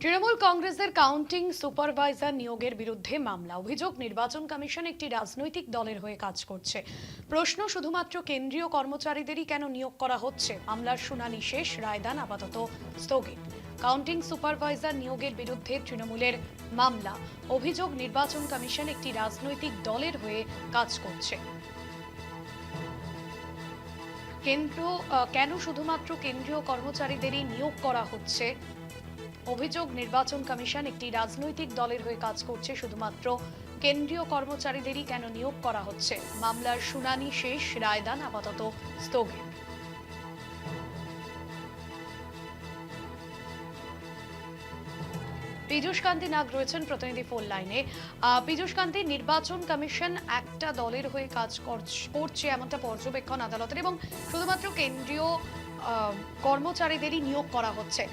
তৃণমূল কংগ্রেসের counting supervisor নিয়োগের বিরুদ্ধে মামলা। অভিযোগ, নির্বাচন কমিশন একটি রাজনৈতিক দলের হয়ে কাজ করছে। প্রশ্ন, শুধুমাত্র কেন্দ্রীয় কর্মচারীদেরই কেন নিয়োগ করা হচ্ছে? মামলার শুনানি শেষ, রায়দান আপাতত স্থগিত। কাউন্টিং সুপারভাইজার নিয়োগের বিরুদ্ধে তৃণমূলের মামলা। অভিযোগ, নির্বাচন কমিশন একটি রাজনৈতিক দলের হয়ে কাজ করছে। কেন শুধুমাত্র কেন্দ্রীয় কর্মচারীদেরই নিয়োগ করা হচ্ছে? অভিযোগ, নির্বাচন কমিশন একটি রাজনৈতিক দলের হয়ে কাজ করছে। শুধুমাত্র কেন্দ্রীয় কর্মচারীদেরই কেন নিয়োগ করা হচ্ছে? মামলার শুনানি শেষ, রায়দান আপাতত স্থগিত। পীযূষ কান্তি নাগ রয়েছেন প্রতিনিধি ফোন লাইনে। পীযূষ কান্তি, নির্বাচন কমিশন একটা দলের হয়ে কাজ করছে এমনটা পর্যবেক্ষণ আদালতের, এবং শুধুমাত্র কেন্দ্রীয় কর্মচারীদেরই নিয়োগ করা হচ্ছে।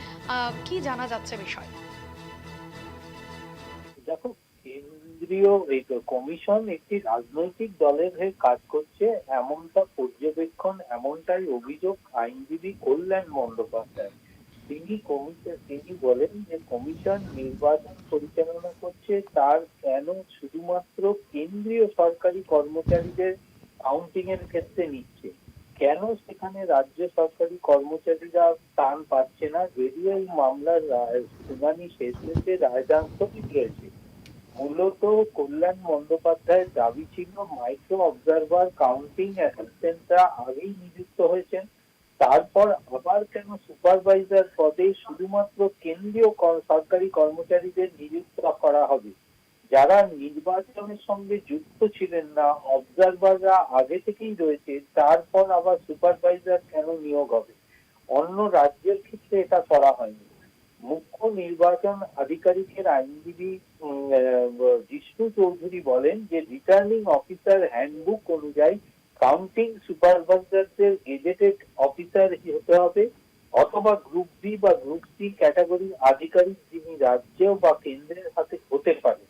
কি জানা যাচ্ছে বিষয়? দেখো, কেন্দ্রীয় কমিশন একটি রাজনৈতিক দলের হয়ে কাজ করছে এমনটা পর্যবেক্ষণ, এমনটাই অভিযোগ আইনজীবী কল্যাণ বন্দ্যোপাধ্যায়। তিনি বলেন যে কমিশন নির্বাচন পরিচালনা করছে, তার কেন শুধুমাত্র কেন্দ্রীয় সরকারি কর্মচারীদের কাউন্টিং এর ক্ষেত্রে নিচ্ছে, কেন সেখানে রাজ্য সরকারি কর্মচারীরা স্থান পাচ্ছে না। যদিও এই মামলার শুনানি শেষ হয়েছে, রায়দান স্থগিত রয়েছে। মূলত কল্যাণ বন্দ্যোপাধ্যায়ের দাবি ছিল মাইক্রো অবজারভার কাউন্টিং অ্যাসিস্ট্যান্টরা আগেই নিযুক্ত হয়েছেন, তারপর আবার কেন সুপারভাইজার পদে শুধুমাত্র কেন্দ্রীয় সরকারি কর্মচারীদের নিযুক্ত করা হবে, যারা নির্বাচনের সঙ্গে যুক্ত ছিলেন না, অবজারভাররা আগে থেকেই রয়েছে, তারপর আবার সুপারভাইজার কেন নিয়োগ হবে। অন্য রাজ্যের ক্ষেত্রে এটা করা হয়নি। মুখ্য নির্বাচন আধিকারিকের আইনজীবী জিষ্ণু চৌধুরী বলেন যে রিটার্নিং অফিসার হ্যান্ডবুক অনুযায়ী কাউন্টিং সুপারভাইজারদের গেজেটেড অফিসার হতে হবে, অথবা গ্রুপ বি বা গ্রুপ সি ক্যাটাগরির আধিকারিক যিনি রাজ্য বা কেন্দ্রের হাতে হতে পারে।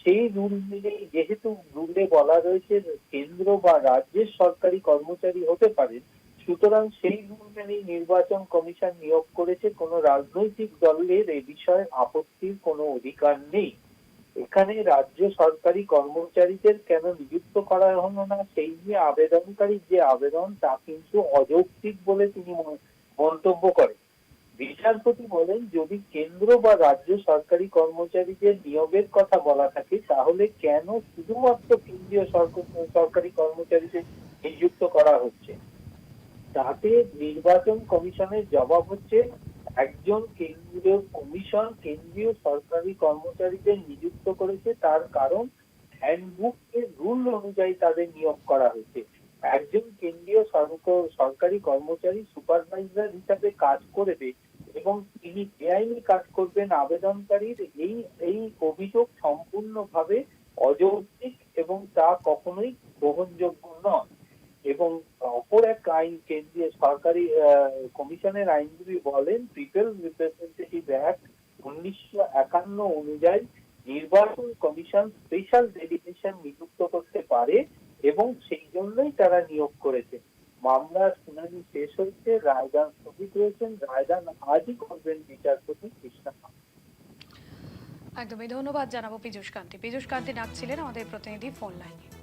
সেই রুল মিলেই, যেহেতু রুলে বলা রয়েছে কেন্দ্র বা রাজ্যের সরকারি কর্মচারী হতে পারেন, সুতরাং সেই রুল মেনেই নির্বাচন কমিশন নিয়োগ করেছে। কোনো রাজনৈতিক দলের এ বিষয়ে আপত্তির কোনো অধিকার নেই। এখানে রাজ্য সরকারি কর্মচারীদের কেন নিযুক্ত করা হলো না সেই নিয়ে আবেদনকারীর যে আবেদন, তা কিন্তু অযৌক্তিক বলে তিনি মন্তব্য করেন। বিচারপতি বলেন, যদি কেন্দ্র বা রাজ্য সরকারি কর্মচারীদের নিয়োগের কথা বলা থাকে, তাহলে কেন শুধুমাত্র কেন্দ্রীয় সরকারি কর্মচারীদের নিযুক্ত করা হচ্ছে। তাতে নির্বাচন কমিশনের জবাব হচ্ছে, একজন কেন্দ্রীয় কমিশন কেন্দ্রীয় সরকারি কর্মচারীদের নিযুক্ত করেছে, তার কারণ হ্যান্ডবুক এর রুল অনুযায়ী তাদের নিয়োগ করা হয়েছে। একজন কেন্দ্রীয় সরকারি কর্মচারী সুপারভাইজার হিসাবে কাজ করবে এবং তিনি বেআইনি কাজ করবেন আবেদনকারীর, এই অভিযোগ সম্পূর্ণভাবে অযৌক্তিক এবং তা কখনোই গ্রহণযোগ্য নয়। এবং অপর এক আইন, কেন্দ্রীয় সরকারি কমিশনের আইনজীবী বলেন, পিপল রিপ্রেজেন্টেটিভ অ্যাক্ট 1951 অনুযায়ী নির্বাচন কমিশন স্পেশাল ডেলিগেশন নিযুক্ত করতে পারে এবং সেই জন্যই তারা নিয়োগ করেছে। মামলার শুনানি শেষ হয়েছে, রায়দান স্থগিত রয়েছেন। রায়দান আজই করবেন বিচারপতি কৃষ্ণা। একদমই ধন্যবাদ জানাবো পীযূষ কান্তি। পীযূষ কান্তি নাগ ছিলেন আমাদের প্রতিনিধি ফোন লাইনে।